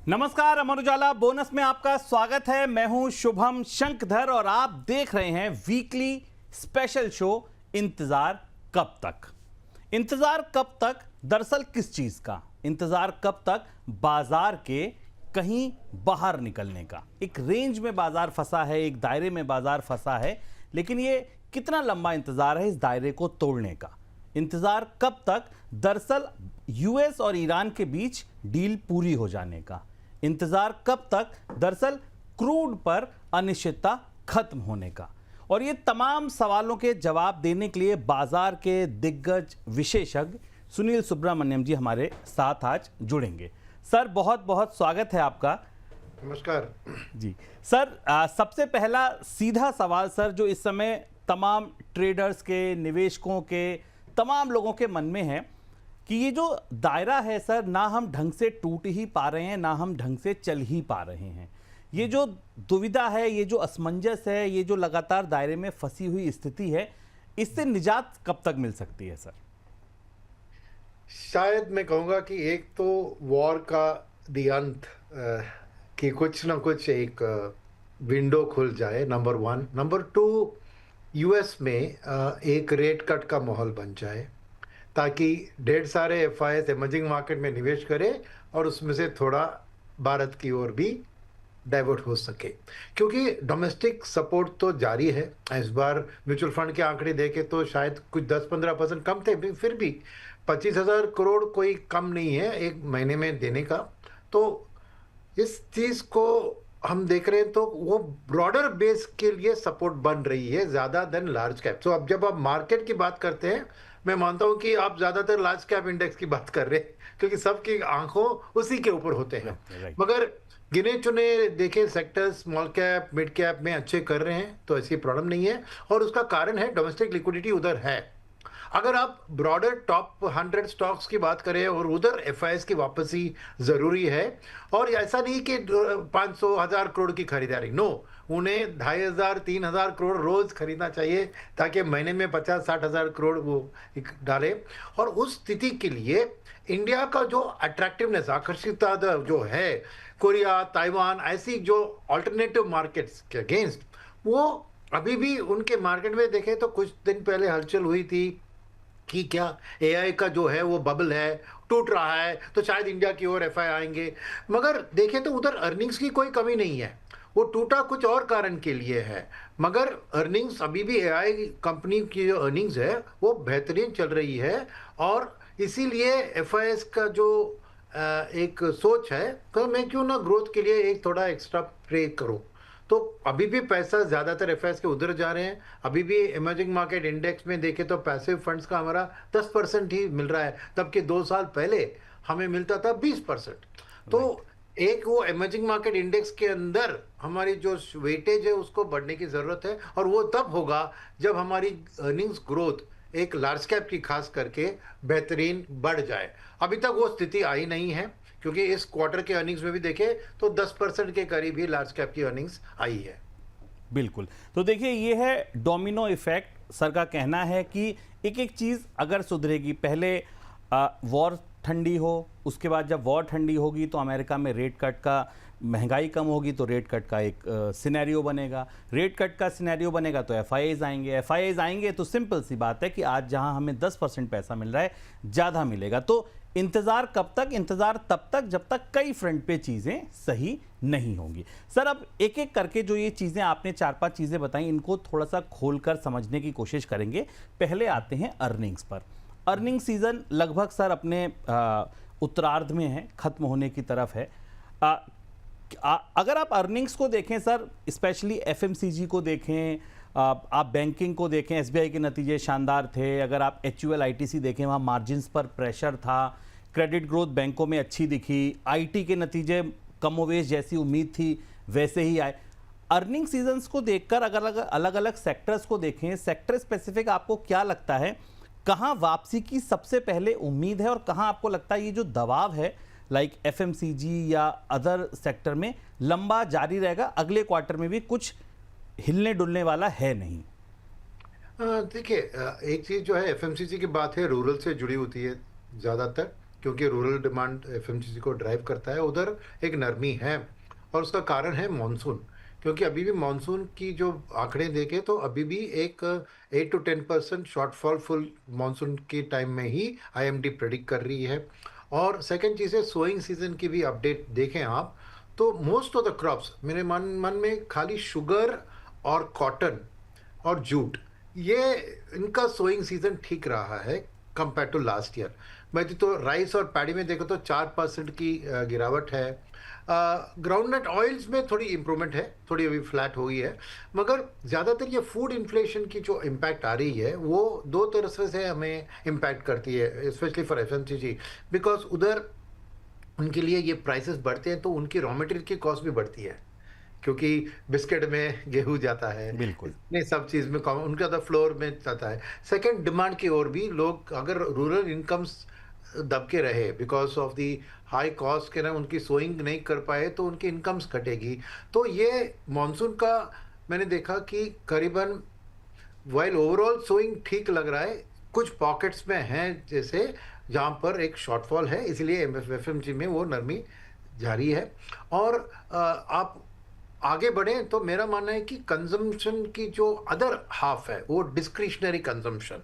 नमस्कार, अमर उजाला बोनस में आपका स्वागत है। मैं हूं शुभम शंखधर और आप देख रहे हैं वीकली स्पेशल शो इंतजार कब तक। इंतजार कब तक, दरअसल किस चीज का इंतजार? कब तक? बाजार के कहीं बाहर निकलने का। एक रेंज में बाजार फंसा है, एक दायरे में बाजार फंसा है, लेकिन ये कितना लंबा इंतजार है इस दायरे को तोड़ने का? इंतजार कब तक? दरअसल यूएस और ईरान के बीच डील पूरी हो जाने का। इंतजार कब तक? दरअसल क्रूड पर अनिश्चितता खत्म होने का। और ये तमाम सवालों के जवाब देने के लिए बाजार के दिग्गज विशेषज्ञ सुनील सुब्रमण्यम जी हमारे साथ आज जुड़ेंगे। सर, बहुत बहुत स्वागत है आपका। नमस्कार जी सर, सबसे पहला सीधा सवाल सर, जो इस समय तमाम ट्रेडर्स के, निवेशकों के, तमाम लोगों के मन में है कि ये जो दायरा है सर, ना हम ढंग से टूट ही पा रहे हैं, ना हम ढंग से चल ही पा रहे हैं। ये जो दुविधा है, ये जो असमंजस है, ये जो लगातार दायरे में फंसी हुई स्थिति है, इससे निजात कब तक मिल सकती है सर? शायद मैं कहूँगा कि एक तो वॉर का अंत कि कुछ ना कुछ एक विंडो खुल जाए, number one. Number to, US में एक रेट कट का माहौल बन जाए ताकि ढेर सारे एफआईएस इमर्जिंग मार्केट में निवेश करें और उसमें से थोड़ा भारत की ओर भी डाइवर्ट हो सके, क्योंकि डोमेस्टिक सपोर्ट तो जारी है। इस बार म्यूचुअल फंड के आंकड़े देखे तो शायद कुछ 10-15% कम थे, फिर भी 25,000 करोड़ कोई कम नहीं है एक महीने में देने का। तो इस चीज़ को हम देख रहे हैं तो वो ब्रॉडर बेस के लिए सपोर्ट बन रही है ज़्यादा देन लार्ज कैप। तो अब जब आप मार्केट की बात करते हैं, मैं मानता हूं कि आप ज़्यादातर लार्ज कैप इंडेक्स की बात कर रहे हैं, क्योंकि सबकी आंखों उसी के ऊपर होते हैं। मगर गिने चुने देखे sectors small cap, mid cap में अच्छे कर रहे हैं, तो ऐसी प्रॉब्लम नहीं है। और उसका कारण है डोमेस्टिक लिक्विडिटी उधर है। अगर आप ब्रॉडर टॉप 100 स्टॉक्स की बात करें और उधर एफआईएस की वापसी ज़रूरी है। और ऐसा नहीं कि 500,000 करोड़ की खरीदारी, नो, उन्हें 2,500-3,000 करोड़ रोज़ खरीदना चाहिए ताकि महीने में 50-60,000 करोड़ वो डाले। और उस स्थिति के लिए इंडिया का जो अट्रैक्टिवनेस, आकर्षिता जो है कोरिया, ताइवान, ऐसी जो अल्टरनेटिव मार्केट्स के अगेंस्ट, वो अभी भी उनके मार्केट में देखें तो कुछ दिन पहले हलचल हुई थी कि क्या एआई का जो है वो बबल है, टूट रहा है, तो शायद इंडिया की ओर एफआई आएंगे। मगर देखें तो उधर अर्निंग्स की कोई कमी नहीं है, वो टूटा कुछ और कारण के लिए है। मगर अर्निंग्स अभी भी एआई कंपनी की जो अर्निंग्स है वो बेहतरीन चल रही है। और इसीलिए एफआईएस का जो एक सोच है तो मैं क्यों ना ग्रोथ के लिए एक थोड़ा एक्स्ट्रा प्रे करूं। तो अभी भी पैसा ज़्यादातर एफआईएस के उधर जा रहे हैं। अभी भी इमर्जिंग मार्केट इंडेक्स में देखें तो पैसिव फंड्स का हमारा 10% ही मिल रहा है, तबकि 2 साल पहले हमें मिलता था 20%। तो एक वो इमर्जिंग मार्केट इंडेक्स के अंदर हमारी जो वेटेज है उसको बढ़ने की ज़रूरत है। और वो तब होगा जब हमारी अर्निंग्स ग्रोथ एक लार्ज कैप की खास करके बेहतरीन बढ़ जाए। अभी तक वो स्थिति आई नहीं है, क्योंकि इस क्वार्टर के अर्निंग्स में भी देखें तो 10% के करीब ही लार्ज कैप की अर्निंग्स आई है। बिल्कुल। तो देखिए, ये है डोमिनो इफेक्ट। सर का कहना है कि एक एक चीज़ अगर सुधरेगी, पहले वॉर ठंडी हो, उसके बाद जब वॉर ठंडी होगी तो अमेरिका में रेट कट का, महंगाई कम होगी तो रेट कट का एक सिनेरियो बनेगा। रेट कट का सिनेरियो बनेगा तो एफआईआईज आएंगे। एफआईआईज आएंगे तो सिंपल सी बात है कि आज जहां हमें 10% पैसा मिल रहा है, ज़्यादा मिलेगा। तो इंतज़ार कब तक? इंतज़ार तब तक जब तक कई फ्रंट पे चीज़ें सही नहीं होंगी। सर, अब एक एक करके जो ये चीज़ें आपने 4-5 चीज़ें बताई, इनको थोड़ा सा खोलकर समझने की कोशिश करेंगे। पहले आते हैं अर्निंग्स पर। अर्निंग सीज़न लगभग सर अपने उत्तरार्ध में है, ख़त्म होने की तरफ है। अगर आप अर्निंग्स को देखें सर, स्पेशली एफएमसीजी को देखें, आप बैंकिंग को देखें, एसबीआई के नतीजे शानदार थे। अगर आप एचयूएल आईटीसी देखें, वहाँ मार्जिन्स पर प्रेशर था। क्रेडिट ग्रोथ बैंकों में अच्छी दिखी। आईटी के नतीजे कमोवेश जैसी उम्मीद थी वैसे ही आए। अर्निंग सीजन्स को देखकर अगर अलग अलग सेक्टर्स को देखें, सेक्टर स्पेसिफिक आपको क्या लगता है, कहाँ वापसी की सबसे पहले उम्मीद है और कहाँ आपको लगता है ये जो दबाव है लाइक एफएमसीजी या अदर सेक्टर में लंबा जारी रहेगा, अगले क्वार्टर में भी कुछ हिलने डुलने वाला है नहीं? देखिए, एक चीज़ जो है एफएमसीजी की बात है, रूरल से जुड़ी होती है ज़्यादातर। क्योंकि रूरल डिमांड एफएमसीजी को ड्राइव करता है, उधर एक नरमी है। और उसका कारण है मॉनसून, क्योंकि अभी भी मॉनसून की जो आंकड़े देखें तो अभी भी एक 8 to 10% शॉर्टफॉल फुल मॉनसून के टाइम में ही आईएमडी प्रेडिक्ट कर रही है। और सेकंड चीज़ है सोइंग सीजन की भी अपडेट देखें आप, तो मोस्ट ऑफ द क्रॉप्स मेरे मन में खाली शुगर और कॉटन और जूट, ये इनका सोइंग सीजन ठीक रहा है कंपेयर टू लास्ट ईयर। मैं तो राइस और पैडी में देखो तो 4% की गिरावट है। ग्राउंडनट ऑयल्स में थोड़ी इंप्रूवमेंट है, थोड़ी अभी फ्लैट हुई है, मगर ज़्यादातर ये फूड इन्फ्लेशन की जो इम्पैक्ट आ रही है वो दो तरफ से हमें इम्पैक्ट करती है, स्पेशली फॉर एफएमसीजी, बिकॉज उधर उनके लिए ये प्राइसेस बढ़ते हैं तो उनकी रॉ मटेरियल की कॉस्ट भी बढ़ती है, क्योंकि बिस्किट में गेहूं जाता है, बिल्कुल। नहीं सब चीज़ में उनका तो फ्लोर में जाता है। सेकंड, डिमांड की ओर भी लोग अगर रूरल इनकम्स दबके रहे because of the high cost के ना, उनकी सोइंग नहीं कर पाए तो उनकी इनकम्स घटेगी। तो ये मॉनसून का मैंने देखा कि करीबन वाइल ओवरऑल सोइंग ठीक लग रहा है, कुछ पॉकेट्स में हैं जैसे जहाँ पर एक शॉर्टफॉल है, इसलिए एफएमजी में वो नरमी जारी है। और आप आगे बढ़ें तो मेरा मानना है कि कंजम्पशन की जो अदर हाफ है वो डिस्क्रिशनरी कंजम्पशन,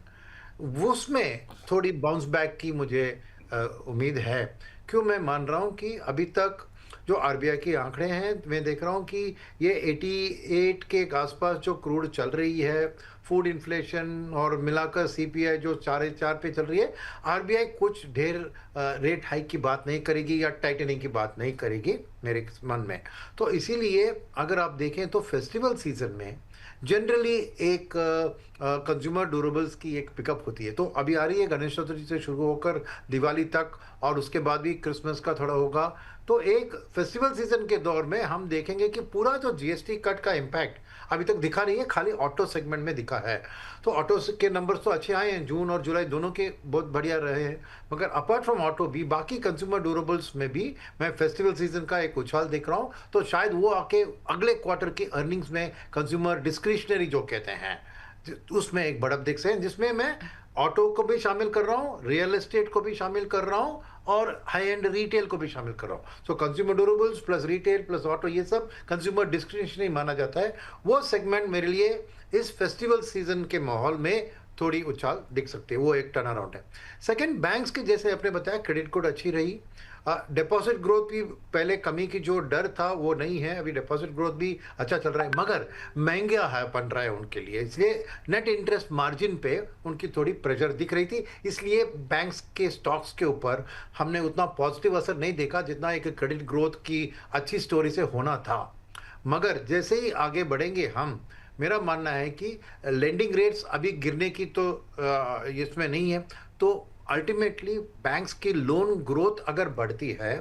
उसमें थोड़ी बाउंस बैक की मुझे उम्मीद है। क्यों मैं मान रहा हूँ कि अभी तक जो आरबीआई के आंकड़े हैं, मैं देख रहा हूँ कि ये 88 के आसपास जो क्रूड चल रही है, फूड इन्फ्लेशन और मिलाकर सीपीआई जो 4.4 पे चल रही है, आरबीआई कुछ ढेर रेट हाइक की बात नहीं करेगी या टाइटनिंग की बात नहीं करेगी मेरे मन में। तो इसीलिए अगर आप देखें तो फेस्टिवल सीजन में जनरली एक कंज्यूमर ड्यूरेबल्स की एक पिकअप होती है। तो अभी आ रही है गणेश चतुर्थी से शुरू होकर दिवाली तक, और उसके बाद भी क्रिसमस का थोड़ा होगा। तो एक फेस्टिवल सीजन के दौर में हम देखेंगे कि पूरा जो जीएसटी कट का इम्पैक्ट अभी तक दिखा नहीं है, खाली ऑटो सेगमेंट में दिखा है। तो ऑटो के नंबर्स तो अच्छे आए हैं, जून और जुलाई दोनों के बहुत बढ़िया रहे हैं, मगर अपार्ट फ्रॉम ऑटो भी बाकी कंज्यूमर ड्यूरेबल्स में भी मैं फेस्टिवल सीजन का एक उछाल देख रहा हूँ। तो शायद वो आके अगले क्वार्टर की अर्निंग्स में कंज्यूमर डिस्क्रिशनरी जो कहते हैं उसमें एक बढ़त देख सकते हैं, जिसमें मैं ऑटो को भी शामिल कर रहा हूँ, रियल एस्टेट को भी शामिल कर रहा हूँ और हाई एंड रिटेल को भी शामिल कर रहा हूँ। सो consumer durables plus retail plus auto, ये सब कंज्यूमर डिस्क्रिशनरी माना जाता है। वो सेगमेंट मेरे लिए इस फेस्टिवल सीजन के माहौल में थोड़ी उछाल दिख सकती है, वो एक टर्न अराउंड है। सेकंड, बैंक्स की जैसे आपने बताया क्रेडिट कोड अच्छी रही, डिपॉजिट ग्रोथ भी पहले कमी की जो डर था वो नहीं है, अभी डिपॉजिट ग्रोथ भी अच्छा चल रहा है, मगर महंगा है बन रहा है उनके लिए, इसलिए नेट इंटरेस्ट मार्जिन पे उनकी थोड़ी प्रेशर दिख रही थी। इसलिए बैंक्स के स्टॉक्स के ऊपर हमने उतना पॉजिटिव असर नहीं देखा जितना एक क्रेडिट ग्रोथ की अच्छी स्टोरी से होना था। मगर जैसे ही आगे बढ़ेंगे हम, मेरा मानना है कि लेंडिंग रेट्स अभी गिरने की तो इसमें नहीं है, तो अल्टीमेटली बैंक्स की लोन ग्रोथ अगर बढ़ती है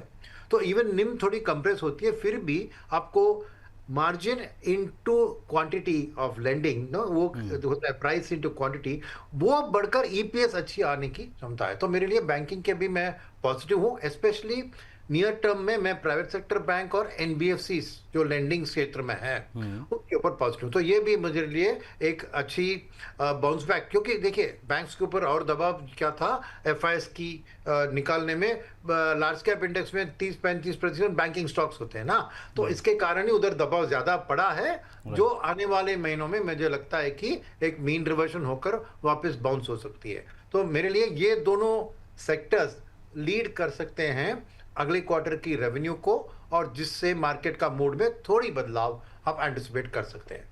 तो इवन निम थोड़ी कंप्रेस होती है, फिर भी आपको margin into quantity of lending no, वो होता है प्राइस इनटू क्वांटिटी, वो बढ़कर ईपीएस अच्छी आने की क्षमता है। तो मेरे लिए बैंकिंग के भी मैं पॉजिटिव हूँ, स्पेशली नियर टर्म में मैं प्राइवेट सेक्टर बैंक और एनबीएफसी जो लेंडिंग क्षेत्र में है उसके ऊपर पॉजिटिव। तो ये भी मुझे लिए एक अच्छी बाउंस बैक, क्योंकि देखिए बैंक्स के ऊपर और दबाव क्या था एफआईएस की निकालने में, लार्ज कैप इंडेक्स में 30-35% बैंकिंग स्टॉक्स होते हैं ना, तो इसके कारण ही उधर दबाव ज्यादा पड़ा है, जो आने वाले महीनों में मुझे लगता है कि एक मीन रिवर्जन होकर वापस बाउंस हो सकती है। तो मेरे लिए ये दोनों सेक्टर्स लीड कर सकते हैं अगले क्वार्टर की रेवेन्यू को, और जिससे मार्केट का मूड में थोड़ी बदलाव आप एंटिसिपेट कर सकते हैं।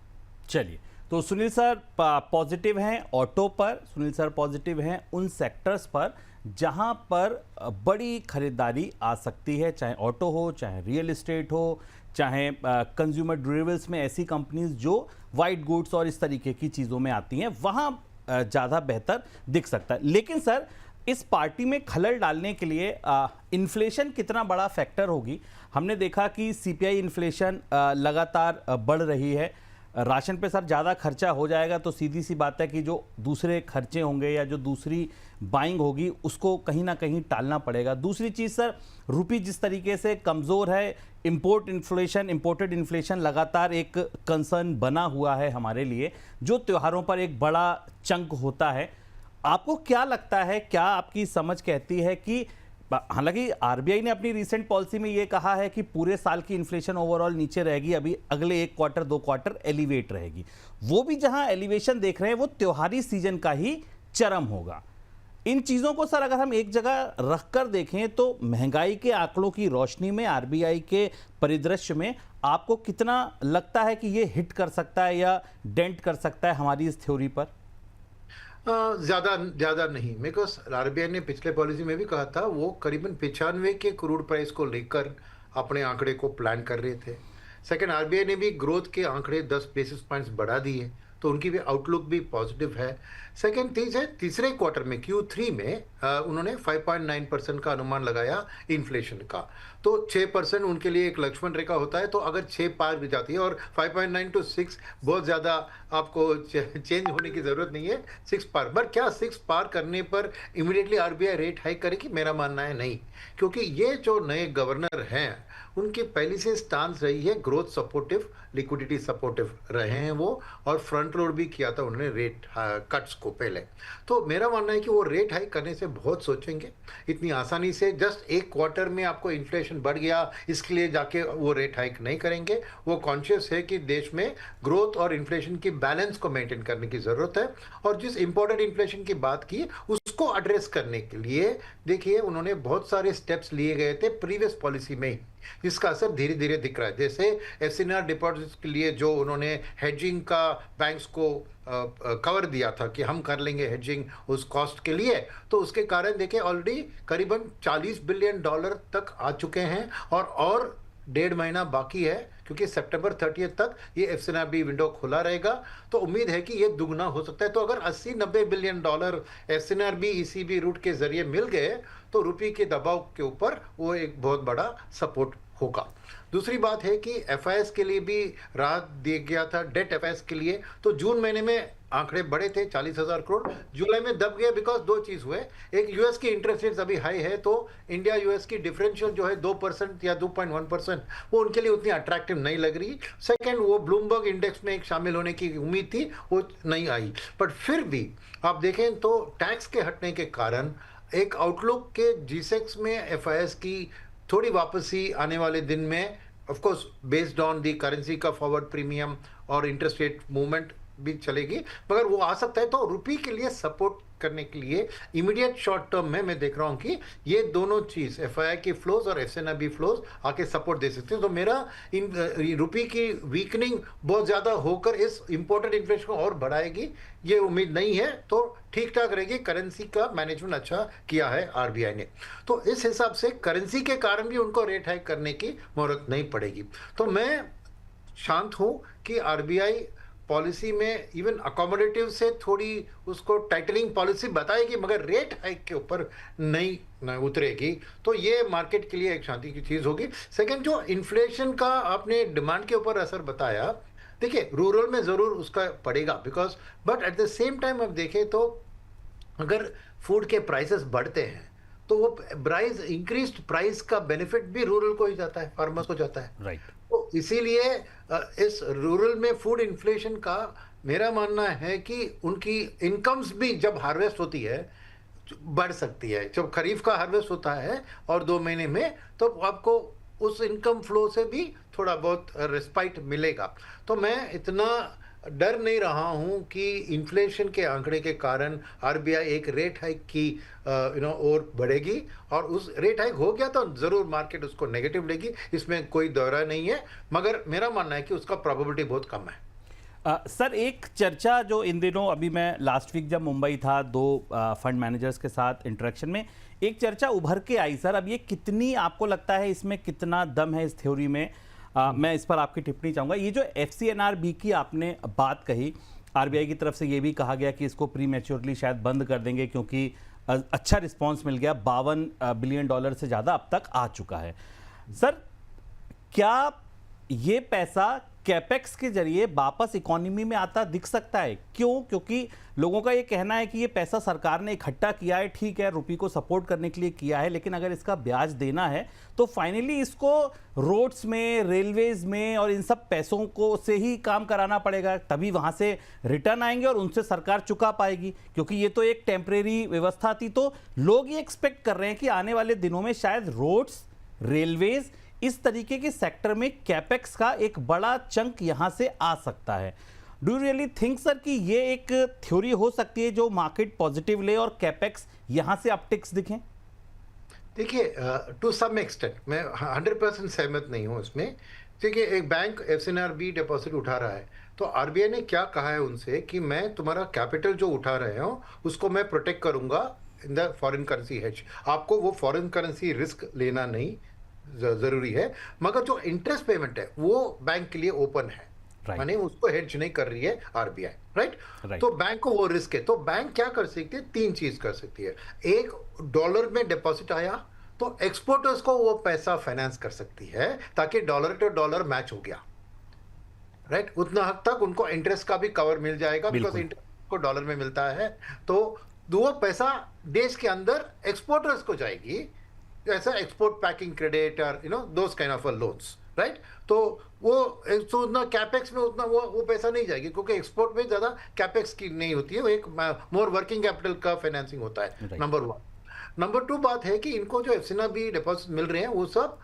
चलिए, तो सुनील सर पॉजिटिव हैं ऑटो पर, सुनील सर पॉजिटिव हैं उन सेक्टर्स पर जहां पर बड़ी खरीदारी आ सकती है, चाहे ऑटो हो, चाहे रियल एस्टेट हो, चाहे कंज्यूमर ड्यूरेबल्स में ऐसी कंपनीज जो वाइट गुड्स और इस तरीके की चीज़ों में आती हैं, वहां ज़्यादा बेहतर दिख सकता है। लेकिन सर इस पार्टी में खलल डालने के लिए इन्फ्लेशन कितना बड़ा फैक्टर होगी? हमने देखा कि सीपीआई इन्फ्लेशन लगातार बढ़ रही है, राशन पे सर ज़्यादा खर्चा हो जाएगा तो सीधी सी बात है कि जो दूसरे खर्चे होंगे या जो दूसरी बाइंग होगी उसको कहीं ना कहीं टालना पड़ेगा। दूसरी चीज़ सर, रुपी जिस तरीके से कमज़ोर है, इम्पोर्टेड इन्फ्लेशन लगातार एक कंसर्न बना हुआ है हमारे लिए, जो त्योहारों पर एक बड़ा चंक होता है। आपको क्या लगता है, क्या आपकी समझ कहती है कि हालांकि आरबीआई ने अपनी रीसेंट पॉलिसी में ये कहा है कि पूरे साल की इन्फ्लेशन ओवरऑल नीचे रहेगी, अभी अगले 1 क्वार्टर 2 क्वार्टर एलिवेट रहेगी। वो भी जहां एलिवेशन देख रहे हैं वो त्योहारी सीजन का ही चरम होगा। इन चीजों को सर अगर हम एक जगह रखकर देखें तो महंगाई के आंकड़ों की रोशनी में आरबीआई के परिदृश्य में आपको कितना लगता है कि ये हिट कर सकता है या डेंट कर सकता है हमारी इस थ्योरी पर? ज्यादा नहीं। मेरे को आरबीआई ने पिछले पॉलिसी में भी कहा था, वो करीबन 95 के क्रूड प्राइस को लेकर अपने आंकड़े को प्लान कर रहे थे। सेकंड, आरबीआई ने भी ग्रोथ के आंकड़े 10 बेसिस पॉइंट्स बढ़ा दिए, तो उनकी भी आउटलुक भी पॉजिटिव है। सेकंड चीज है, तीसरे क्वार्टर में Q3 में उन्होंने 5.9% का अनुमान लगाया इन्फ्लेशन का। तो 6% उनके लिए एक लक्ष्मण रेखा होता है, तो अगर 6 पार भी जाती है, और 5.9 to 6 बहुत ज़्यादा आपको चेंज होने की ज़रूरत नहीं है, 6 पार। बट क्या 6 पार करने पर इमीडिएटली आरबीआई रेट हाइक करेगी? मेरा मानना है नहीं, क्योंकि ये जो नए गवर्नर हैं उनकी पहले से स्टांस रही है ग्रोथ सपोर्टिव, लिक्विडिटी सपोर्टिव रहे हैं वो, और फ्रंट लोड भी किया था उन्होंने रेट कट्स को पहले। तो मेरा मानना है कि वो रेट हाइक करने से बहुत सोचेंगे। इतनी आसानी से जस्ट 1 क्वार्टर में आपको इन्फ्लेशन बढ़ गया इसके लिए जाके वो रेट हाइक नहीं करेंगे। वो कॉन्शियस है कि देश में ग्रोथ और इन्फ्लेशन की बैलेंस को मेंटेन करने की ज़रूरत है, और जिस इंपॉर्टेंट इन्फ्लेशन की बात की उसको एड्रेस करने के लिए देखिए उन्होंने बहुत सारे स्टेप्स लिए गए थे प्रीवियस पॉलिसी में ही, जिसका असर धीरे धीरे दिख रहा है। जैसे एफसीआर डिपॉजिट्स के लिए जो उन्होंने हेजिंग का बैंक्स को कवर दिया था कि हम कर लेंगे हेजिंग उस कॉस्ट के लिए, तो उसके कारण देखिए ऑलरेडी करीबन $40 बिलियन तक आ चुके हैं, और 1.5 महीना बाकी है, क्योंकि सितंबर 30 तक ये एफसीआरबी विंडो खुला रहेगा। तो उम्मीद है कि ये दुगना हो सकता है। तो अगर 80-90 बिलियन डॉलर एफसीआरबी ईसीबी रूट के जरिए मिल गए तो रुपये के दबाव के ऊपर वो एक बहुत बड़ा सपोर्ट होगा। दूसरी बात है कि एफआईएस के लिए भी राहत दिया गया था, डेट एफआईएस के लिए। तो जून महीने में आंकड़े बड़े थे 40,000 करोड़, जुलाई में दब गए बिकॉज 2 चीज़ हुए। एक, यूएस की इंटरेस्ट रेट्स अभी हाई है, तो इंडिया यूएस की डिफरेंशियल जो है 2% या 2.1%, वो उनके लिए उतनी अट्रैक्टिव नहीं लग रही। सेकेंड, वो ब्लूमबर्ग इंडेक्स में एक शामिल होने की उम्मीद थी, वो नहीं आई। बट फिर भी आप देखें तो टैक्स के हटने के कारण एक आउटलुक के G-Secs में एफआईएस की थोड़ी वापसी आने वाले दिन में, of course based on the currency का फॉरवर्ड प्रीमियम और इंटरेस्ट रेट मूवमेंट भी चलेगी, मगर वो आ सकता है। तो रुपये के लिए सपोर्ट करने के लिए इमीडिएट शॉर्ट टर्म में मैं देख रहा हूं कि ये दोनों चीज एफआईआई की फ्लोज और एफसीआरबी फ्लोज आके सपोर्ट दे सकते हैं। तो मेरा इन रुपये की वीकनिंग बहुत ज्यादा होकर इस इंपोर्टेड इन्फ्लेशन को और बढ़ाएगी, ये उम्मीद नहीं है। तो ठीक ठाक रहेगी। करेंसी का मैनेजमेंट अच्छा किया है आरबीआई ने, तो इस हिसाब से करेंसी के कारण भी उनको रेट हाइक करने की मोहलत नहीं पड़ेगी। तो मैं शांत हूं कि आरबीआई पॉलिसी में इवन अकोमोडेटिव से थोड़ी उसको टाइटनिंग पॉलिसी बताएगी, मगर रेट हाइक के ऊपर नहीं उतरेगी। तो ये मार्केट के लिए एक शांति की चीज़ होगी। सेकंड, जो इन्फ्लेशन का आपने डिमांड के ऊपर असर बताया, देखिए रूरल में ज़रूर उसका पड़ेगा because, but at the same time अब देखें तो अगर फूड के प्राइसेस बढ़ते हैं तो वो इंक्रीज्ड प्राइस का बेनिफिट भी रूरल को ही जाता है, फार्मर्स को जाता है। राइट। तो इसीलिए इस रूरल में फूड इन्फ्लेशन का मेरा मानना है कि उनकी इनकम्स भी जब हार्वेस्ट होती है बढ़ सकती है। जब खरीफ का हार्वेस्ट होता है और 2 महीने में, तो आपको उस इनकम फ्लो से भी थोड़ा बहुत रिस्पाइट मिलेगा। तो मैं इतना डर नहीं रहा हूं कि इन्फ्लेशन के आंकड़े के कारण आरबीआई एक रेट हाइक की और बढ़ेगी, और उस रेट हाइक हो गया तो ज़रूर मार्केट उसको नेगेटिव लेगी, इसमें कोई दौरा नहीं है। मगर मेरा मानना है कि उसका प्रोबेबिलिटी बहुत कम है। सर, एक चर्चा जो इन दिनों, अभी मैं लास्ट वीक जब मुंबई था 2 फंड मैनेजर्स के साथ इंटरेक्शन में, एक चर्चा उभर के आई सर। अब ये कितनी आपको लगता है इसमें कितना दम है इस थ्योरी में, मैं इस पर आपकी टिप्पणी चाहूँगा। ये जो एफसीएनआरबी की आपने बात कही, आरबीआई की तरफ से ये भी कहा गया कि इसको प्री मैच्योरली शायद बंद कर देंगे क्योंकि अच्छा रिस्पॉन्स मिल गया, $52 बिलियन से ज़्यादा अब तक आ चुका है। सर, क्या ये पैसा कैपेक्स के जरिए वापस इकोनॉमी में आता दिख सकता है। क्यों? क्योंकि लोगों का ये कहना है कि ये पैसा सरकार ने इकट्ठा किया है, ठीक है, रुपये को सपोर्ट करने के लिए किया है, लेकिन अगर इसका ब्याज देना है तो फाइनली इसको रोड्स में, रेलवेज में और इन सब पैसों को से ही काम कराना पड़ेगा, तभी वहां से रिटर्न आएंगे और उनसे सरकार चुका पाएगी। क्योंकि ये तो एक टेम्परेरी व्यवस्था थी, तो लोग ये एक्सपेक्ट कर रहे हैं कि आने वाले दिनों में शायद रोड्स, रेलवेज, इस तरीके के सेक्टर में कैपेक्स का एक बड़ा चंक यहां से आ सकता है। Do you really think sir कि ये एक थ्योरी हो सकती है जो मार्केट पॉजिटिव ले और कैपेक्स यहां से अपटिक्स दिखें? देखिए, टू सम एक्सटेंट मैं 100% सहमत नहीं हूं इसमें। देखिए, एक बैंक एफसीआरबी डिपॉजिट उठा रहा है, तो आरबीआई ने क्या कहा है उनसे कि मैं तुम्हारा कैपिटल जो उठा रहे हो उसको मैं प्रोटेक्ट करूंगा in the foreign currency hedge. आपको वो फॉरेन करेंसी रिस्क लेना नहीं जरूरी है, मगर जो इंटरेस्ट पेमेंट है वो बैंक के लिए ओपन है, माने उसको हेज नहीं कर रही है आरबीआई, राइट? तो बैंक को वो रिस्क है, तो बैंक क्या कर सकती है? 3 चीज कर सकती है। एक, डॉलर में डिपॉजिट आया तो एक्सपोर्टर्स को वो पैसा फाइनेंस कर सकती है ताकि डॉलर टू डॉलर मैच हो गया, राइट? उतना हद तक उनको इंटरेस्ट का भी कवर मिल जाएगा, बिकॉज इंटरेस्ट को डॉलर में मिलता है, तो वो पैसा देश के अंदर एक्सपोर्टर्स को जाएगी, ऐसा एक्सपोर्ट पैकिंग क्रेडिट और those kind of loans, right? तो वो उतना कैपेक्स में उतना वो पैसा नहीं जाएगी, क्योंकि एक्सपोर्ट में ज्यादा कैपेक्स की नहीं होती है, वो एक मोर वर्किंग कैपिटल का फाइनेंसिंग होता है, नंबर 1। नंबर 2 बात है कि इनको जो एफसीआरबी डिपॉजिट मिल रहे हैं वो सब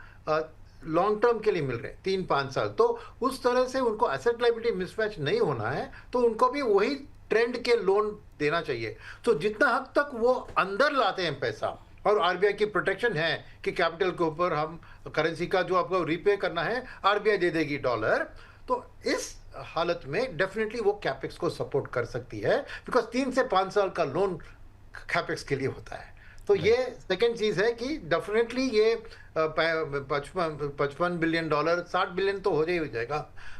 लॉन्ग टर्म के लिए मिल रहे हैं, 3-5 साल, तो उस तरह से उनको एसेट लायबिलिटी मिसमैच नहीं होना है, तो उनको भी वही ट्रेंड के लोन देना चाहिए। तो जितना हद तक वो अंदर लाते हैं पैसा, और आरबीआई की प्रोटेक्शन है कि कैपिटल के ऊपर हम करेंसी का जो आपको रीपे करना है आरबीआई दे देगी डॉलर, तो इस हालत में डेफिनेटली वो कैपेक्स को सपोर्ट कर सकती है, बिकॉज 3 से 5 साल का लोन कैपेक्स के लिए होता है। तो ये सेकेंड चीज है कि डेफिनेटली ये 55 बिलियन डॉलर, 60 बिलियन तो हो जाएगा।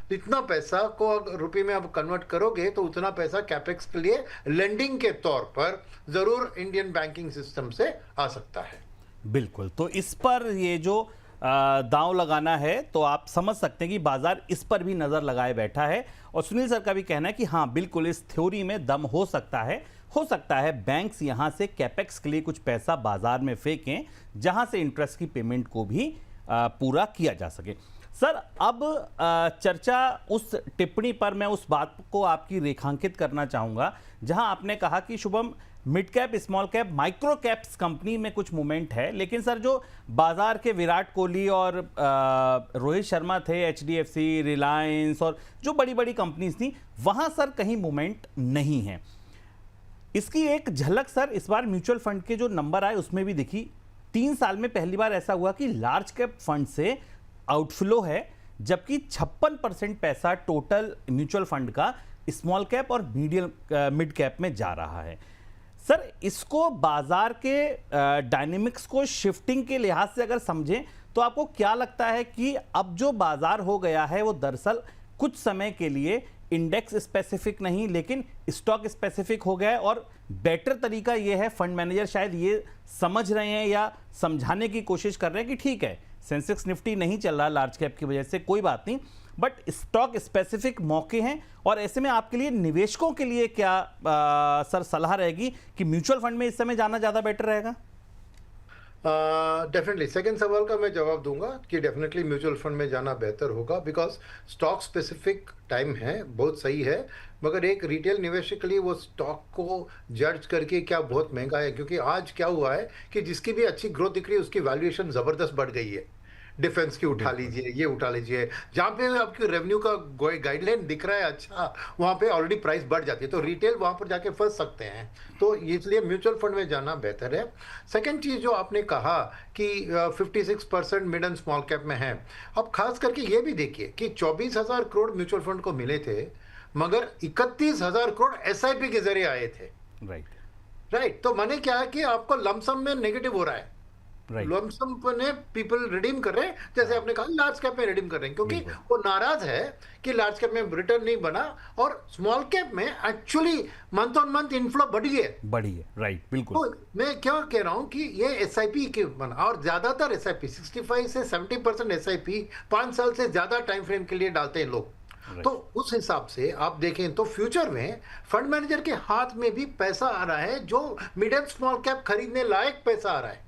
तो इतना पैसा को रुपये में आप कन्वर्ट करोगे तो उतना पैसा कैपेक्स के लिए लेंडिंग के तौर पर जरूर इंडियन बैंकिंग सिस्टम से आ सकता है। बिल्कुल, तो इस पर ये जो दांव लगाना है तो आप समझ सकते हैं कि बाजार इस पर भी नजर लगाए बैठा है, और सुनील सर का भी कहना है कि हाँ बिल्कुल इस थ्योरी में दम हो सकता है बैंक्स यहां से कैपेक्स के लिए कुछ पैसा बाजार में फेंकें, जहां से इंटरेस्ट की पेमेंट को भी पूरा किया जा सके। सर, अब चर्चा उस टिप्पणी पर मैं उस बात को आपकी रेखांकित करना चाहूंगा जहां आपने कहा कि Shubham, mid cap, small cap, micro caps company में कुछ मूवमेंट है, लेकिन सर जो बाजार के विराट कोहली और रोहित शर्मा थे, एचडीएफसी, रिलायंस और जो बड़ी बड़ी कंपनीज थी, वहां सर कहीं मूवमेंट नहीं है। इसकी एक झलक सर इस बार म्यूचुअल फंड के जो नंबर आए उसमें भी दिखी। 3 साल में पहली बार ऐसा हुआ कि लार्ज कैप फंड से आउटफ्लो है, जबकि 56% पैसा टोटल म्यूचुअल फंड का स्मॉल कैप और मिड कैप में जा रहा है। सर, इसको बाजार के डायनेमिक्स को शिफ्टिंग के लिहाज से अगर समझें तो आपको क्या लगता है कि अब जो बाजार हो गया है वो दरअसल कुछ समय के लिए इंडेक्स स्पेसिफिक नहीं लेकिन स्टॉक स्पेसिफिक हो गया है, और बेटर तरीका यह है, फंड मैनेजर शायद ये समझ रहे हैं या समझाने की कोशिश कर रहे हैं कि ठीक है सेंसेक्स निफ्टी नहीं चल रहा लार्ज कैप की वजह से, कोई बात नहीं, बट स्टॉक स्पेसिफिक मौके हैं, और ऐसे में आपके लिए निवेशकों के लिए क्या सर सलाह रहेगी कि म्यूचुअल फंड में इस समय जाना ज़्यादा बेटर रहेगा? डेफिनेटली सेकंड सवाल का मैं जवाब दूंगा कि डेफिनेटली म्यूचुअल फंड में जाना बेहतर होगा, बिकॉज स्टॉक स्पेसिफिक टाइम है, बहुत सही है, मगर एक रिटेल निवेशक के लिए वो स्टॉक को जज करके क्या बहुत महंगा है, क्योंकि आज क्या हुआ है कि जिसकी भी अच्छी ग्रोथ दिख रही है उसकी वैल्यूएशन जबरदस्त बढ़ गई है। डिफेंस की उठा लीजिए, ये उठा लीजिए, जहाँ पे आपकी रेवेन्यू का गाइडलाइन दिख रहा है अच्छा, वहाँ पे ऑलरेडी प्राइस बढ़ जाती है, तो रिटेल वहाँ पर जाके फंस सकते हैं, तो इसलिए म्यूचुअल फंड में जाना बेहतर है। सेकंड चीज़ जो आपने कहा कि 56% मिड एंड स्मॉल कैप में है, अब खास करके ये भी देखिए कि 24,000 करोड़ म्यूचुअल फंड को मिले थे, मगर 31,000 करोड़ SIP के जरिए आए थे, राइट? तो माने क्या है कि आपको लमसम में नेगेटिव हो रहा है, लमसम ने पीपल रिडीम कर रहे हैं, जैसे आपने कहा लार्ज कैप में रिडीम कर रहे हैं, क्योंकि वो नाराज है कि लार्ज कैप में रिटर्न नहीं बना, और स्मॉल कैप में actually month on month inflow बढ़ी है, राइट? बिल्कुल। तो मैं क्या कह रहा हूं कि ये SIP के बना, और ज्यादातर SIP 65 से 70% SIP 5 साल से ज्यादा टाइम फ्रेम के लिए डालते हैं लोग, तो उस हिसाब से आप देखें तो फ्यूचर में फंड मैनेजर के हाथ में भी पैसा आ रहा है, जो मिड एंड स्मॉल कैप खरीदने लायक पैसा आ रहा है।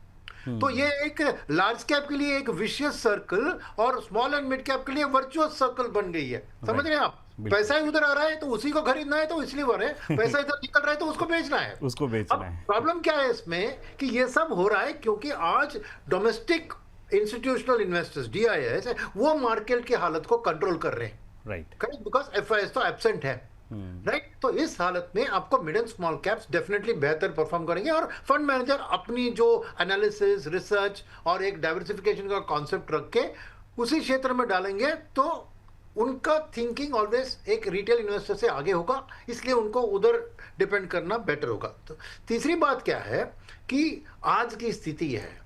तो ये एक लार्ज कैप के लिए एक विशियस सर्कल और स्मॉल एंड मिड कैप के लिए वर्चुअस सर्कल बन गई है। समझ रहे हैं आप? पैसा ही उधर आ रहा है तो उसी को खरीदना है, तो इसलिए वो है, पैसा इधर निकल रहा है तो उसको बेचना है। उसको बेचना है। प्रॉब्लम क्या है इसमें कि ये सब हो रहा है क्योंकि आज डोमेस्टिक इंस्टीट्यूशनल इन्वेस्टर्स डीआईएस वो मार्केट की हालत को कंट्रोल कर रहे हैं। राइट, करेक्ट, बिकॉज एफआईएस तो एब्सेंट है। राइट, तो इस हालत में आपको mid and small caps definitely बेहतर परफॉर्म करेंगे, और फंड मैनेजर अपनी जो एनालिसिस, रिसर्च और एक डाइवर्सिफिकेशन का कॉन्सेप्ट रख के उसी क्षेत्र में डालेंगे, तो उनका थिंकिंग ऑलवेज एक रिटेल इन्वेस्टर से आगे होगा, इसलिए उनको उधर डिपेंड करना बेटर होगा। तो तीसरी बात क्या है कि आज की स्थिति है,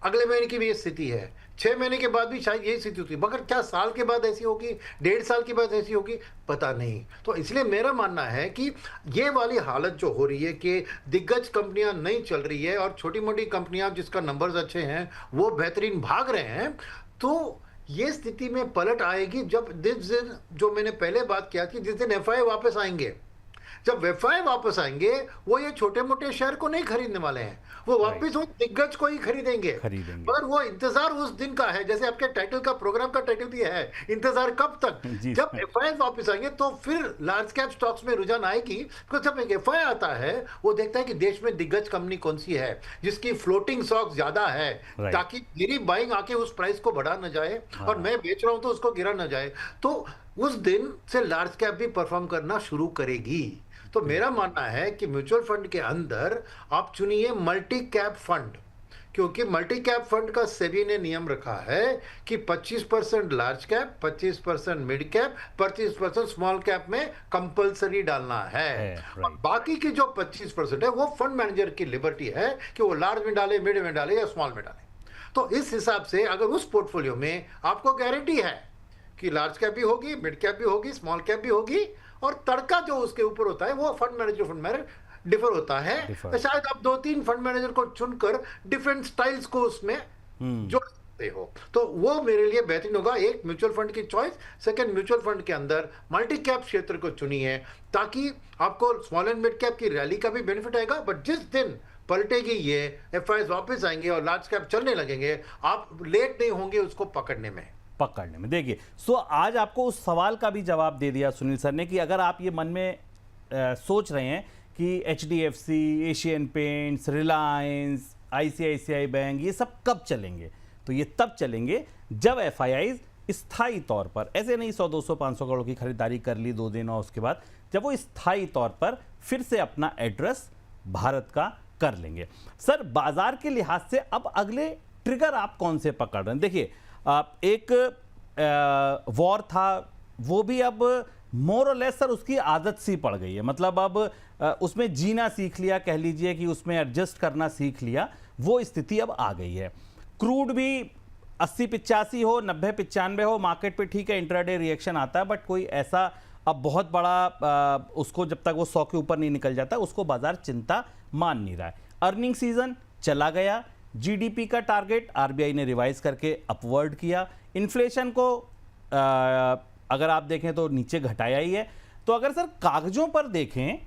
अगले महीने की भी ये स्थिति है, 6 महीने के बाद भी शायद यही स्थिति होती है, मगर क्या साल के बाद ऐसी होगी, 1.5 साल के बाद ऐसी होगी, पता नहीं। तो इसलिए मेरा मानना है कि ये वाली हालत जो हो रही है कि दिग्गज कंपनियां नहीं चल रही है और छोटी मोटी कंपनियां जिसका नंबर्स अच्छे हैं वो बेहतरीन भाग रहे हैं, तो ये स्थिति में पलट आएगी जब जिस दिन, जो मैंने पहले बात किया थी, जिस दिन एफआई वापस आएंगे। जब एफआई वापस आएंगे वो ये छोटे मोटे शेयर को नहीं खरीदने वाले हैं, वो वापस वो दिग्गज को ही खरीदेंगे। मगर वो इंतजार उस दिन का है, जैसे आपके टाइटल का, प्रोग्राम का टाइटल भी है, इंतजार कब तक। जब एफआई वापस आएंगे तो फिर लार्ज कैप स्टॉक्स में रुझान आएगी, क्योंकि जब एक एफआई आता है वो देखता है कि देश में दिग्गज कंपनी कौन सी है जिसकी फ्लोटिंग स्टॉक ज्यादा है, ताकि मेरी बाइंग आके उस प्राइस को बढ़ा न जाए और मैं बेच रहा हूं तो उसको गिरा न जाए। तो उस दिन से लार्ज कैप भी परफॉर्म करना शुरू करेगी। तो मेरा मानना है कि म्यूचुअल फंड के अंदर आप चुनिए मल्टी कैप फंड, क्योंकि मल्टी कैप फंड का सेबी ने नियम रखा है कि 25% large cap, 25% mid cap, 25% small cap में कंपलसरी डालना है। और बाकी की जो 25% है वो फंड मैनेजर की लिबर्टी है कि वो लार्ज में डाले, मिड में डाले या स्मॉल में डाले। तो इस हिसाब से अगर उस पोर्टफोलियो में आपको गारंटी है कि लार्ज कैप भी होगी, मिड कैप भी होगी, स्मॉल कैप भी होगी, और तड़का जो उसके ऊपर होता है वो फंड मैनेजर डिफर होता है, तो शायद आप 2-3 फंड मैनेजर को चुनकर डिफरेंट स्टाइल्स को उसमें जोड़ सकते हो। तो वो मेरे लिए बेहतरीन होगा, एक म्यूचुअल फंड की चॉइस। सेकंड, म्यूचुअल फंड के अंदर मल्टी कैप क्षेत्र को चुनिए, ताकि आपको स्मॉल एंड मिड कैप की रैली का भी बेनिफिट आएगा, बट जिस दिन पलटेगी ये, एफआईएस वापस आएंगे और लार्ज कैप चलने लगेंगे, आप लेट नहीं होंगे उसको पकड़ने में। देखिए, सो आज आपको उस सवाल का भी जवाब दे दिया सुनील सर ने कि अगर आप ये मन में सोच रहे हैं कि HDFC, Asian paints, Reliance, ICICI bank ये सब कब चलेंगे, तो ये तब चलेंगे जब एफआईआईज स्थायी तौर पर, ऐसे नहीं 100, 200, 500 करोड़ की खरीदारी कर ली 2 दिन और उसके बाद, जब वो स्थायी तौर पर फिर से अपना एड्रेस भारत का कर लेंगे। सर, बाजार के लिहाज से अब अगले ट्रिगर आप कौन से पकड़ रहे हैं? देखिए, एक वॉर था, वो भी अब मोर और लेस सर उसकी आदत सी पड़ गई है, मतलब अब उसमें जीना सीख लिया, कह लीजिए कि उसमें एडजस्ट करना सीख लिया, वो स्थिति अब आ गई है। क्रूड भी 80-85 हो, 90-95 हो, मार्केट पे ठीक है, इंट्राडे रिएक्शन आता है, बट कोई ऐसा अब बहुत बड़ा उसको जब तक वो 100 के ऊपर नहीं निकल जाता उसको बाजार चिंता मान नहीं रहा है। अर्निंग सीजन चला गया, जीडीपी का टारगेट आरबीआई ने रिवाइज करके अपवर्ड किया, इन्फ्लेशन को अगर आप देखें तो नीचे घटाया ही है। तो अगर सर कागजों पर देखें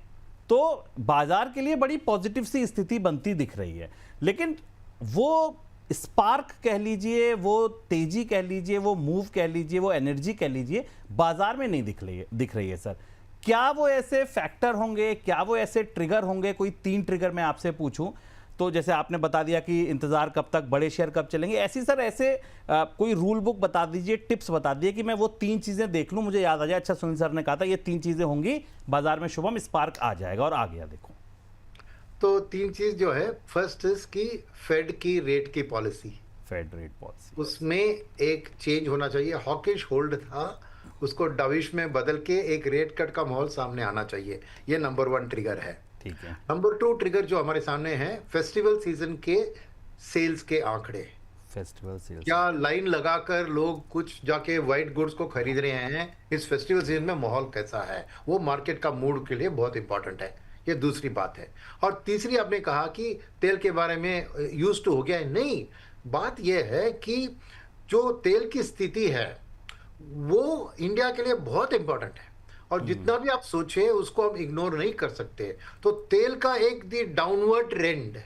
तो बाजार के लिए बड़ी पॉजिटिव सी स्थिति बनती दिख रही है, लेकिन वो स्पार्क कह लीजिए, वो तेजी कह लीजिए, वो मूव कह लीजिए, वो एनर्जी कह लीजिए, बाजार में नहीं दिख रही है सर। क्या वो ऐसे फैक्टर होंगे, क्या वो ऐसे ट्रिगर होंगे? कोई 3 ट्रिगर मैं आपसे पूछूं तो जैसे आपने बता दिया कि इंतजार कब तक, बड़े शेयर कब चलेंगे, ऐसी सर ऐसे कोई रूल बुक बता दीजिए, टिप्स बता दीजिए कि मैं वो 3 चीजें देख लूं, मुझे याद आ जाए, अच्छा सुनील सर ने कहा था ये 3 चीजें होंगी, बाजार में शुभम स्पार्क आ जाएगा, और आ गया। देखो, तो 3 चीज जो है, फर्स्ट इज की फेड की रेट की पॉलिसी, फेड रेट पॉलिसी, उसमें एक चेंज होना चाहिए। हॉकिश होल्ड था, उसको डविश में बदल के एक रेट कट का माहौल सामने आना चाहिए। ये नंबर 1 ट्रिगर है। ठीक है। नंबर 2 ट्रिगर जो हमारे सामने है, फेस्टिवल सीजन के सेल्स के आंकड़े। फेस्टिवल सेल्स, क्या लाइन लगाकर लोग कुछ जाके व्हाइट गुड्स को खरीद रहे हैं, इस फेस्टिवल सीजन में माहौल कैसा है, वो मार्केट का मूड के लिए बहुत इंपॉर्टेंट है। ये दूसरी बात है। और तीसरी, आपने कहा कि तेल के बारे में यूज्ड टू हो गया है, नहीं, बात यह है कि जो तेल की स्थिति है वो इंडिया के लिए बहुत इंपॉर्टेंट है और जितना भी आप सोचे उसको हम इग्नोर नहीं कर सकते। तो तेल का एक दी डाउनवर्ड ट्रेंड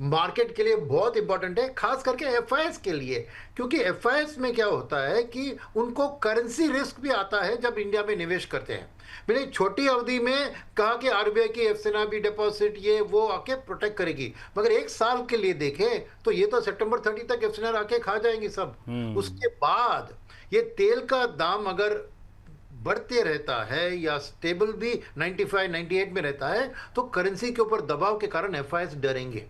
मार्केट के लिए बहुत इंपॉर्टेंट है, खास करके एफआईएस के लिए, क्योंकि एफआईएस में क्या होता है कि उनको करेंसी रिस्क भी आता है जब इंडिया में निवेश करते हैं। मैंने छोटी अवधि में कहा कि आरबीआई की एफसीआईबी डिपॉजिट ये वो आके प्रोटेक्ट करेगी, मगर एक साल के लिए देखें तो ये तो सितंबर 30 तक एफसीआई आके खा जाएंगी सब। उसके बाद ये तेल का दाम अगर बढ़ते रहता है या स्टेबल भी 95 98 में रहता है तो करेंसी के ऊपर दबाव के कारण एफआईएस डरेंगे।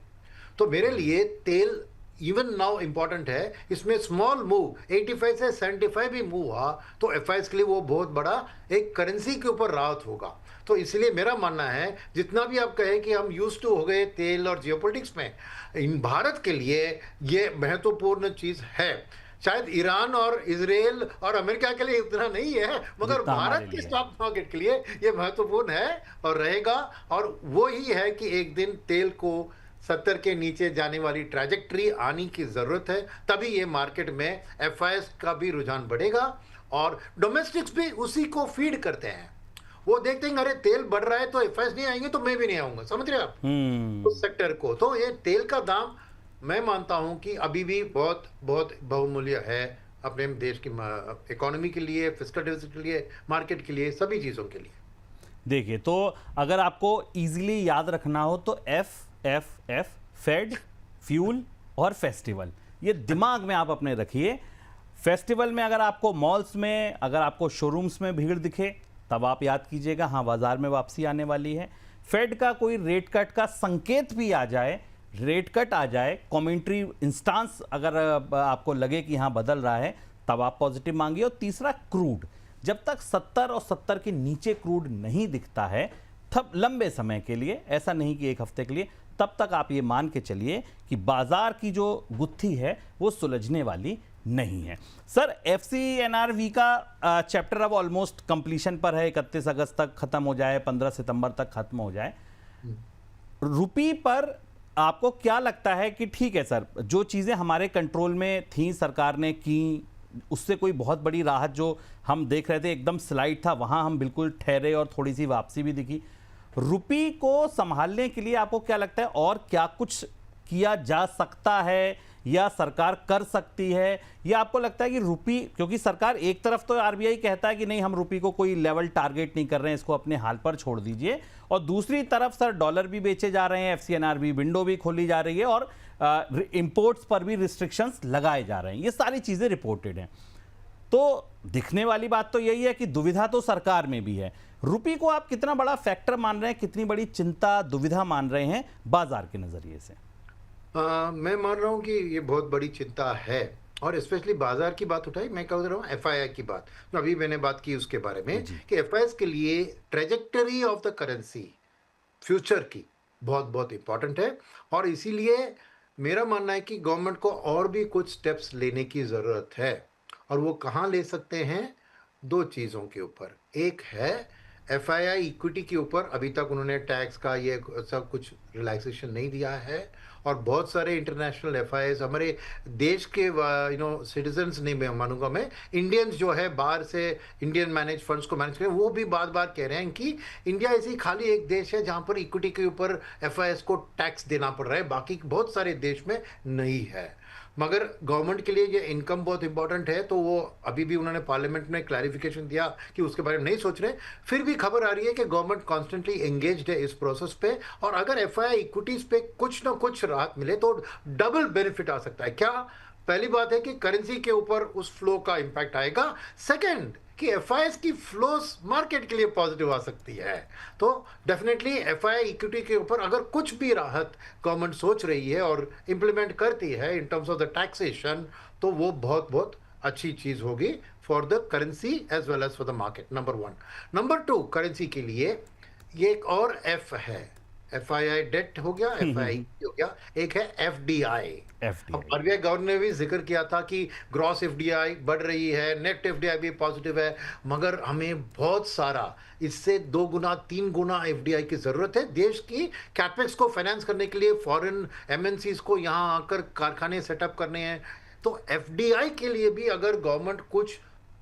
तो मेरे लिए तेल इवन नाउ इंपॉर्टेंट है। इसमें स्मॉल मूव 85 से 75 भी मूव हुआ तो एफआईएस के लिए वो बहुत बड़ा एक करेंसी के ऊपर राहत होगा। तो इसलिए मेरा मानना है जितना भी आप कहें कि हम यूज्ड टू हो गए तेल और जियोपॉलिटिक्स में, इन भारत के लिए ये महत्वपूर्ण चीज है। शायद ईरान और इजराइल और अमेरिका के लिए इतना नहीं है, मगर भारत के स्टॉक मार्केट के लिए ये महत्वपूर्ण है और रहेगा। और वो ही है कि एक दिन तेल को 70 के नीचे जाने वाली ट्रैजेक्टरी आने की जरूरत है, तभी ये मार्केट में एफआईएस का भी रुझान बढ़ेगा और डोमेस्टिक्स भी उसी को फीड करते हैं। वो देखते हैं अरे तेल बढ़ रहा है तो एफआईएस नहीं आएंगे तो मैं भी नहीं आऊंगा, समझ रहे आप उस सेक्टर को। तो ये तेल का दाम मैं मानता हूं कि अभी भी बहुत बहुत बहुमूल्य है अपने देश की इकोनॉमी के लिए, फिस्कल डेफिसिट के लिए, मार्केट के लिए, सभी चीजों के लिए। देखिए, तो अगर आपको इजीली याद रखना हो तो एफ फेड, फ्यूल और फेस्टिवल, ये दिमाग में आप अपने रखिए। फेस्टिवल में अगर आपको मॉल्स में, अगर आपको शोरूम्स में भीड़ दिखे तब आप याद कीजिएगा हाँ बाजार में वापसी आने वाली है। फेड का कोई रेट कट का संकेत भी आ जाए, रेट कट आ जाए, कमेंट्री इंस्टांस अगर आपको लगे कि हाँ बदल रहा है, तब आप पॉजिटिव मांगिए। और तीसरा क्रूड, जब तक 70 और 70 के नीचे क्रूड नहीं दिखता है तब लंबे समय के लिए, ऐसा नहीं कि एक हफ्ते के लिए, तब तक आप ये मान के चलिए कि बाजार की जो गुत्थी है वो सुलझने वाली नहीं है। सर, एफसीएनआरवी का चैप्टर अब ऑलमोस्ट कंप्लीशन पर है, 31 अगस्त तक खत्म हो जाए, 15 सितंबर तक खत्म हो जाए। रुपी पर आपको क्या लगता है कि ठीक है सर, जो चीज़ें हमारे कंट्रोल में थी सरकार ने की, उससे कोई बहुत बड़ी राहत जो हम देख रहे थे एकदम स्लाइड था, वहां हम बिल्कुल ठहरे और थोड़ी सी वापसी भी दिखी। रुपी को संभालने के लिए आपको क्या लगता है और क्या कुछ किया जा सकता है या सरकार कर सकती है, या आपको लगता है कि रुपी, क्योंकि सरकार एक तरफ तो आरबीआई कहता है कि नहीं हम रुपी को कोई लेवल टारगेट नहीं कर रहे हैं, इसको अपने हाल पर छोड़ दीजिए, और दूसरी तरफ सर डॉलर भी बेचे जा रहे हैं, एफसीएनआरवी विंडो भी खोली जा रही है और इंपोर्ट्स पर भी रिस्ट्रिक्शंस लगाए जा रहे हैं, ये सारी चीजें रिपोर्टेड हैं। तो दिखने वाली बात तो यही है कि दुविधा तो सरकार में भी है। रुपी को आप कितना बड़ा फैक्टर मान रहे हैं, कितनी बड़ी चिंता दुविधा मान रहे हैं बाजार के नजरिए से? मैं मान रहा हूँ कि ये बहुत बड़ी चिंता है और स्पेशली बाजार की बात उठाई, मैं कह रहा हूँ एफआईआई की बात, तो अभी मैंने बात की उसके बारे में कि एफआईआई के लिए trajectory of the currency future की बहुत बहुत इंपॉर्टेंट है। और इसीलिए मेरा मानना है कि गवर्नमेंट को और भी कुछ स्टेप्स लेने की ज़रूरत है। और वो कहाँ ले सकते हैं? दो चीज़ों के ऊपर। एक है एफआईआई इक्विटी के ऊपर, अभी तक उन्होंने टैक्स का ये सब कुछ रिलैक्सेशन नहीं दिया है और बहुत सारे इंटरनेशनल एफआईआईज हमारे देश के सिटीजन्स नहीं, मैं मानूंगा मैं, इंडियंस जो है बाहर से इंडियन मैनेज फंड्स को मैनेज करें, वो भी बार बार कह रहे हैं कि इंडिया ऐसी खाली एक देश है जहां पर इक्विटी के ऊपर एफआईआईज को टैक्स देना पड़ रहा है, बाकी बहुत सारे देश में नहीं है। मगर गवर्नमेंट के लिए ये इनकम बहुत इंपॉर्टेंट है, तो वो अभी भी उन्होंने पार्लियामेंट में क्लैरिफिकेशन दिया कि उसके बारे में नहीं सोच रहे। फिर भी खबर आ रही है कि गवर्नमेंट कॉन्स्टेंटली एंगेज्ड है इस प्रोसेस पे, और अगर एफआईआई इक्विटीज पे कुछ ना कुछ राहत मिले तो डबल बेनिफिट आ सकता है। क्या? पहली बात है कि करेंसी के ऊपर उस फ्लो का इंपैक्ट आएगा। सेकेंड कि एफआईआई की फ्लोस मार्केट के लिए पॉजिटिव आ सकती है। तो डेफिनेटली एफआईआई इक्विटी के ऊपर अगर कुछ भी राहत गवर्नमेंट सोच रही है और इंप्लीमेंट करती है in terms of the taxation, तो वो बहुत बहुत अच्छी चीज होगी for the currency as well as for the market, number one. Number two, currency के लिए ये एक और एफ है, एफआईआई डेट हो गया, एफआईआई हो गया, एक है एफडीआई। अब आरबीआई गवर्नर ने भी जिक्र किया था कि ग्रॉस एफडीआई बढ़ रही है, नेट एफडीआई भी पॉजिटिव है, मगर हमें बहुत सारा इससे 2 गुना 3 गुना एफडीआई की जरूरत है देश की कैपेक्स को फाइनेंस करने के लिए, फॉरेन एमएनसीज को यहाँ आकर कारखाने सेटअप करने हैं। तो एफडीआई के लिए भी अगर गवर्नमेंट कुछ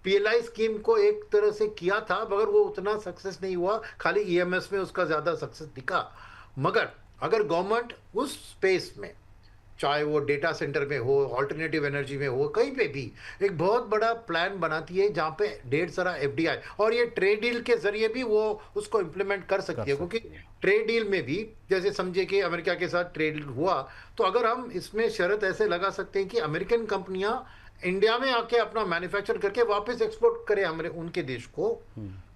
पीएलआई स्कीम को एक तरह से किया था, मगर वो उतना सक्सेस नहीं हुआ, खाली ईएमएस में उसका ज्यादा सक्सेस दिखा। मगर अगर गवर्नमेंट उस स्पेस में, चाहे वो डेटा सेंटर में हो, ऑल्टरनेटिव एनर्जी में हो, कहीं पे भी एक बहुत बड़ा प्लान बनाती है जहाँ पे ढेर सारा एफडीआई, और ये ट्रेड डील के जरिए भी वो उसको इम्प्लीमेंट कर सकती है, क्योंकि ट्रेड डील में भी जैसे समझे कि अमेरिका के साथ ट्रेड हुआ, तो अगर हम इसमें शर्त ऐसे लगा सकते हैं कि अमेरिकन कंपनियां इंडिया में आके अपना मैन्युफैक्चर करके वापस एक्सपोर्ट करें हमारे उनके देश को,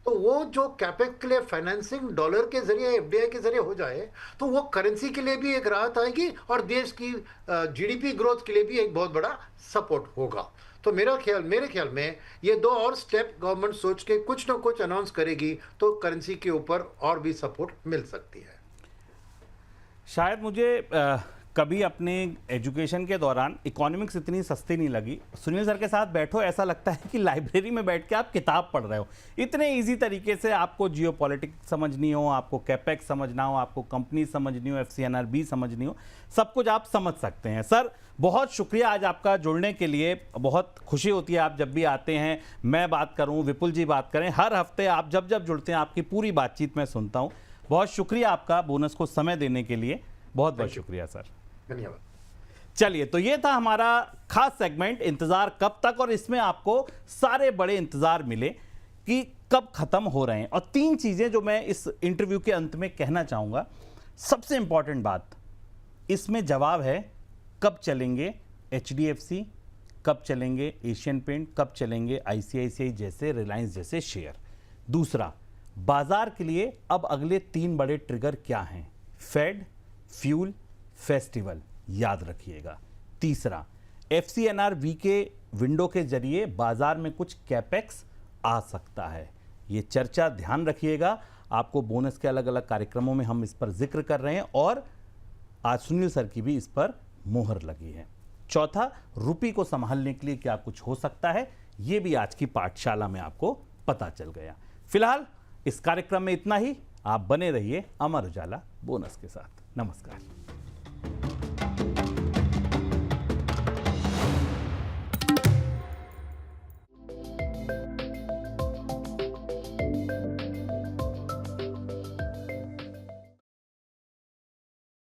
तो वो जो कैपेक्स के लिए फाइनेंसिंग डॉलर के जरिए, एफडीआई के जरिए हो जाए, तो वो करेंसी के लिए भी एक राहत आएगी और देश की जीडीपी ग्रोथ के लिए भी एक बहुत बड़ा सपोर्ट होगा। तो मेरे ख्याल में ये 2 और स्टेप गवर्नमेंट सोच के कुछ ना कुछ अनाउंस करेगी तो करेंसी के ऊपर और भी सपोर्ट मिल सकती है। शायद मुझे कभी अपने एजुकेशन के दौरान इकोनॉमिक्स इतनी सस्ती नहीं लगी। सुनील सर के साथ बैठो, ऐसा लगता है कि लाइब्रेरी में बैठ के आप किताब पढ़ रहे हो। इतने इजी तरीके से आपको जियोपॉलिटिक्स समझनी हो, आपको कैपेक्स समझना हो, आपको कंपनी समझनी हो, एफसीएनआरबी समझनी हो, सब कुछ आप समझ सकते हैं। सर बहुत शुक्रिया आज आपका जुड़ने के लिए। बहुत खुशी होती है आप जब भी आते हैं, मैं बात करूँ, विपुल जी बात करें, हर हफ्ते आप जब जब जुड़ते हैं आपकी पूरी बातचीत मैं सुनता हूँ। बहुत शुक्रिया आपका बोनस को समय देने के लिए, बहुत बहुत शुक्रिया सर, धन्यवाद। चलिए, तो ये था हमारा खास सेगमेंट इंतजार कब तक, और इसमें आपको सारे बड़े इंतजार मिले कि कब खत्म हो रहे हैं। और 3 चीजें जो मैं इस इंटरव्यू के अंत में कहना चाहूंगा। सबसे इंपॉर्टेंट बात इसमें जवाब है, कब चलेंगे एचडीएफसी, कब चलेंगे एशियन पेंट, कब चलेंगे आईसीआईसीआई जैसे, रिलायंस जैसे शेयर। दूसरा, बाजार के लिए अब अगले 3 बड़े ट्रिगर क्या हैं? फेड, फ्यूल, फेस्टिवल, याद रखिएगा। तीसरा, एफसीएनआरबी के विंडो के जरिए बाजार में कुछ कैपेक्स आ सकता है। ये चर्चा ध्यान रखिएगा, आपको बोनस के अलग अलग कार्यक्रमों में हम इस पर जिक्र कर रहे हैं, और आज सुनील सर की भी इस पर मोहर लगी है। चौथा, रुपये को संभालने के लिए क्या कुछ हो सकता है, ये भी आज की पाठशाला में आपको पता चल गया। फिलहाल इस कार्यक्रम में इतना ही। आप बने रहिए अमर उजाला बोनस के साथ। नमस्कार।